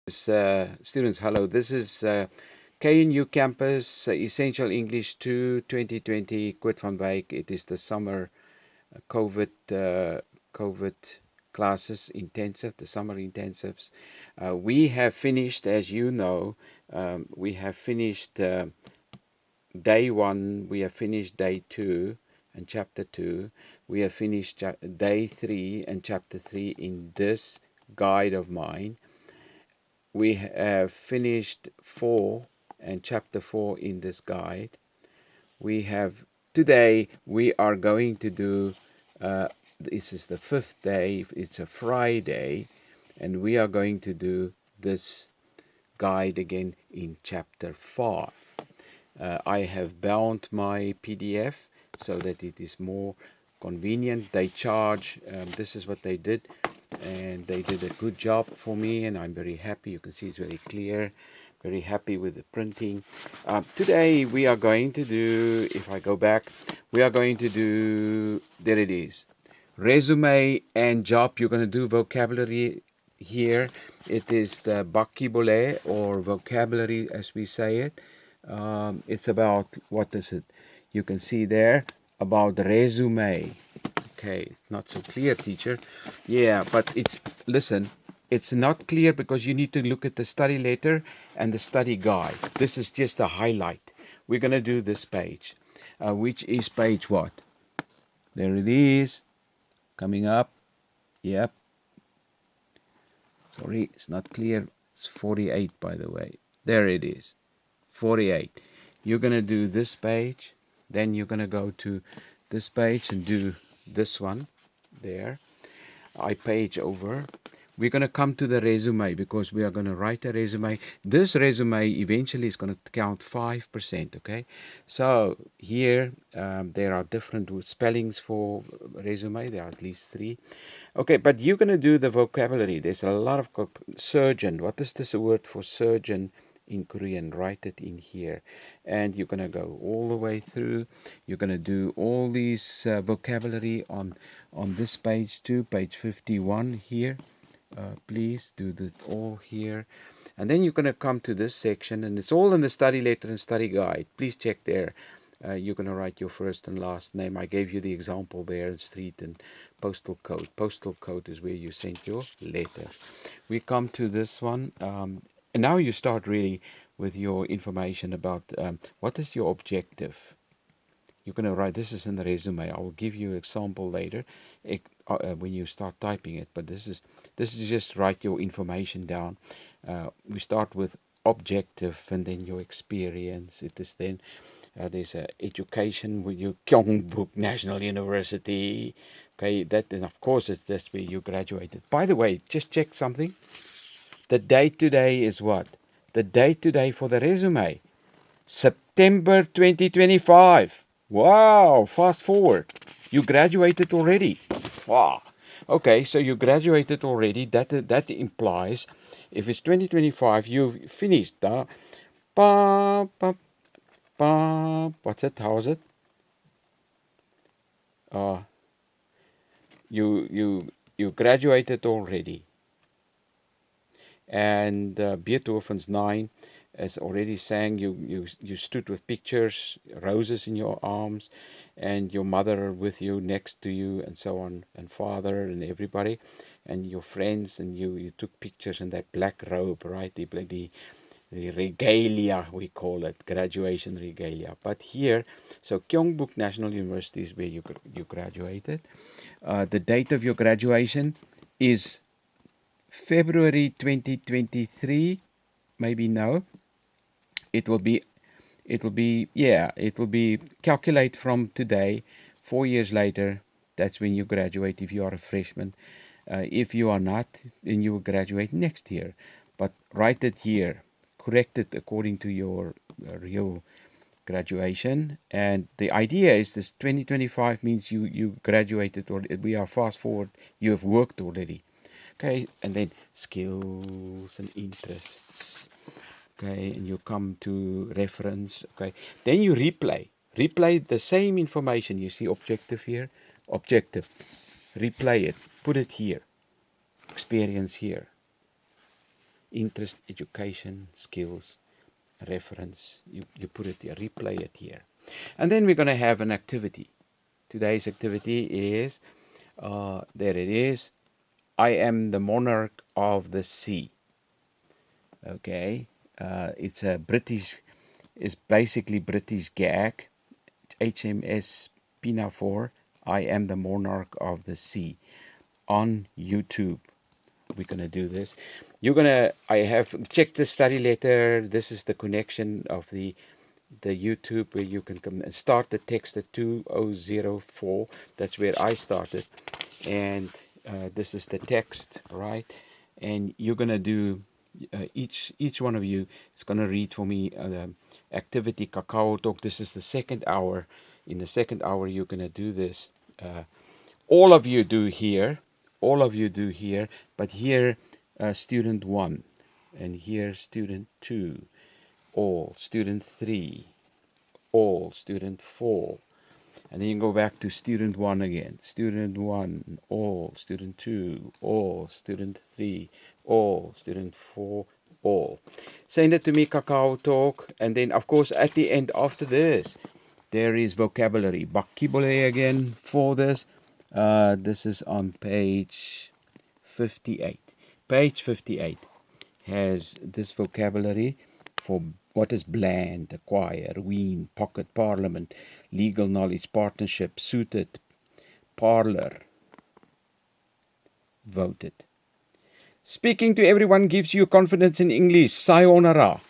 Students, hello. This is KNU Campus Essential English 2 2020 Koot van Wyk. It is the summer COVID classes intensive, the summer intensives. We have finished, as you know, we have finished day 1, we have finished day 2 and chapter 2. We have finished day 3 and chapter 3 in this guide of mine. We have finished 4 and chapter 4 in this guide. Today we are going to do, this is the 5th day, it's a Friday, and we are going to do this guide again in chapter 5. I have bound my PDF so that it is more convenient. They charge, this is what they did, and they did a good job for me, and I'm very happy. You can see it's very clear, very happy with the printing. Today we are going to do, if I go back, we are going to do, there it is, resume and job. You're going to do vocabulary here. It is the bakibole, or vocabulary as we say it. It's about, what is it? You can see there, about resume. Okay, it's not so clear, teacher. Yeah, but listen, it's not clear because you need to look at the study letter and the study guide. This is just a highlight. We're going to do this page, which is page what? There it is, coming up. Yep. Sorry, it's not clear. It's 48, by the way. There it is, 48. You're going to do this page, then you're going to go to this page and do this one there. I page over. We're going to come to the resume because we are going to write a resume. This resume eventually is going to count 5%, okay? So here there are different spellings for resume. There are at least 3. Okay, but you're going to do the vocabulary. There's a lot of surgeon. What is this word for surgeon in Korean? Write it in here, and you're going to go all the way through. You're going to do all these vocabulary on this page too, page 51 here. Please do that all here, and then you're going to come to this section, and it's all in the study letter and study guide. Please check there. You're going to write your first and last name. I gave you the example there, in street and postal code. Postal code is where you send your letter. We come to this one, and now you start really with your information about what is your objective. You're going to write, this is in the resume. I will give you an example later when you start typing it, but this is just write your information down. We start with objective and then your experience. It is then there's a education with your Kyungpook National University. Okay, that is, of course, it's just where you graduated. By the way, just check something. The date today is what? The date today for the resume, September 2025. Wow, fast forward. You graduated already. Wow. Okay, so you graduated already. That implies if it's 2025, you've finished. What's it? How is it? You graduated already. And Beethoven's 9, as already sang, you stood with pictures, roses in your arms, and your mother with you, next to you, and so on, and father and everybody, and your friends, and you took pictures in that black robe, right? The regalia, we call it, graduation regalia. But here, so Kyungpook National University is where you graduated. The date of your graduation is February 2023, maybe no. It will be calculate from today, 4 years later. That's when you graduate if you are a freshman. If you are not, then you will graduate next year. But write it here, correct it according to your real graduation. And the idea is this 2025 means you graduated, or we are fast forward, you have worked already. Okay, and then skills and interests. Okay, and you come to reference. Okay, then you replay the same information. You see objective here, objective. Replay it, put it here. Experience here. interest, education, skills, reference. You put it here, replay it here. And then we're going to have an activity. Today's activity is, there it is, I am the monarch of the sea. Okay, it's basically British gag. HMS Pinafore, I am the monarch of the sea, on YouTube. We're going to do this. I have checked the study letter. This is the connection of the YouTube where you can come and start the text at 2004. That's where I started. And this is the text, right? And you're going to do, each one of you is going to read for me activity Kakao Talk. This is the second hour. In the second hour, you're going to do this. All of you do here. But here, student 1. And here, student 2. All. Student 3. All. Student 4. And then you go back to student 1 again. Student 1, all. Student 2, all. Student 3, all. Student 4, all. Send it to me, Kakao Talk. And then, of course, at the end, after this, there is vocabulary. Bakibole again for this. This is on page 58. Page 58 has this vocabulary for what is bland, acquire, wean, pocket, parliament, legal knowledge, partnership, suited, parlor, voted. Speaking to everyone gives you confidence in English. Sayonara.